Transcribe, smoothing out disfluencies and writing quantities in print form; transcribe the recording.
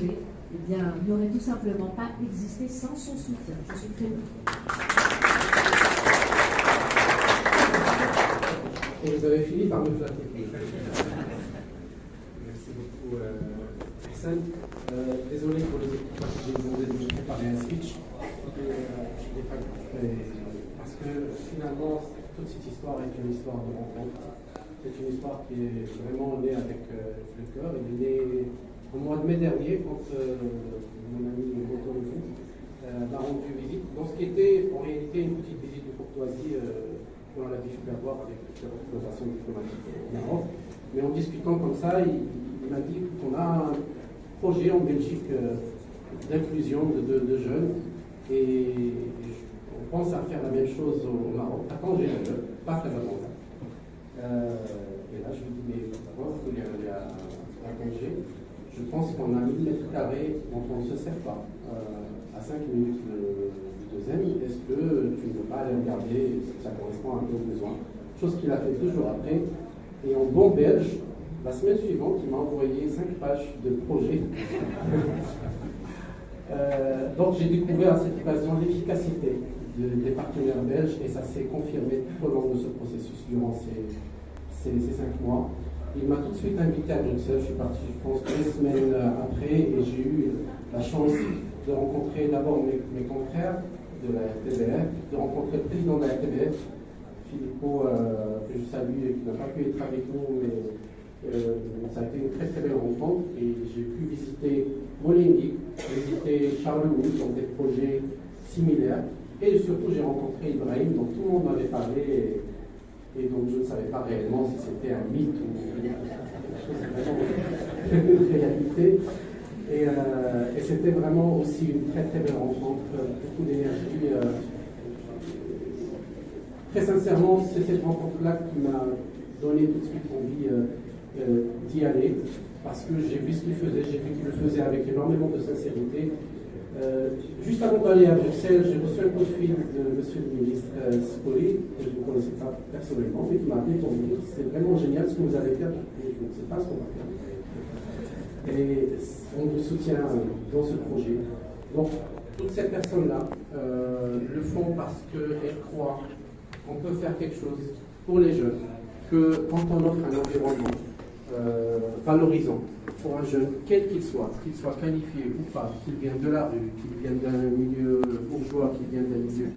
projet, eh bien, n'aurait tout simplement pas existé sans son soutien. Je suis très Et vous avez fini par me flatter. Merci beaucoup, Hassan. Désolé pour les équipes, j'ai demandé de vous préparer un speech. Je n'ai pas fait, parce que finalement, toute cette histoire est une histoire de rencontre. C'est une histoire qui est vraiment née avec le cœur. Elle est née au mois de mai dernier, quand mon ami Moto m'a rendu visite, dans ce qui était en réalité une petite visite de courtoisie qu'on a l'habitude d'avoir avec les représentations diplomatiques au Maroc. Mais en discutant comme ça, il m'a dit qu'on a un projet en Belgique d'inclusion de jeunes et on pense à faire la même chose au Maroc, à Tanger, pas très loin. Et là, je lui dis, mais pourquoi vous voulez aller à Tanger? Je pense qu'on a 1000 mètres carrés dont on ne se sert pas à 5 minutes du deuxième. Est-ce que tu ne veux pas aller regarder si ça correspond à nos besoins? Chose qu'il a fait 2 jours après. Et en bon belge, la semaine suivante, il m'a envoyé 5 pages de projet. Donc j'ai découvert à cette occasion l'efficacité des partenaires belges et ça s'est confirmé tout au long de ce processus durant ces 5 mois. Il m'a tout de suite invité à Bruxelles. Je suis parti, je pense, 2 semaines après et j'ai eu la chance de rencontrer d'abord mes confrères de la RTBF, de rencontrer le président de la RTBF, Filippo, que je salue et qui n'a pas pu être avec nous, mais ça a été une très très belle rencontre et j'ai pu visiter Molenbeek, visiter Charleville, donc des projets similaires et surtout j'ai rencontré Ibrahim, dont tout le monde m'avait parlé et donc je ne savais pas réellement si c'était un mythe ou quelque chose de vraiment une réalité. Et c'était vraiment aussi une très très belle rencontre, beaucoup d'énergie. Très sincèrement, c'est cette rencontre-là qui m'a donné tout de suite envie d'y aller, parce que j'ai vu ce qu'il faisait, j'ai vu qu'il le faisait avec énormément de sincérité. Juste avant d'aller à Bruxelles, j'ai reçu un coup de fil de monsieur le ministre Spoli, que je ne connaissais pas personnellement, mais qui m'a appelé pour me dire c'est vraiment génial ce que vous allez faire, je ne sais pas ce qu'on va faire. Et on vous soutient dans ce projet. Donc, toutes ces personnes-là le font parce qu'elles croient qu'on peut faire quelque chose pour les jeunes, que quand on offre un environnement valorisant pour un jeune, quel qu'il soit qualifié ou pas, qu'il vienne de la rue, qu'il vienne d'un milieu bourgeois, qu'il vienne d'un milieu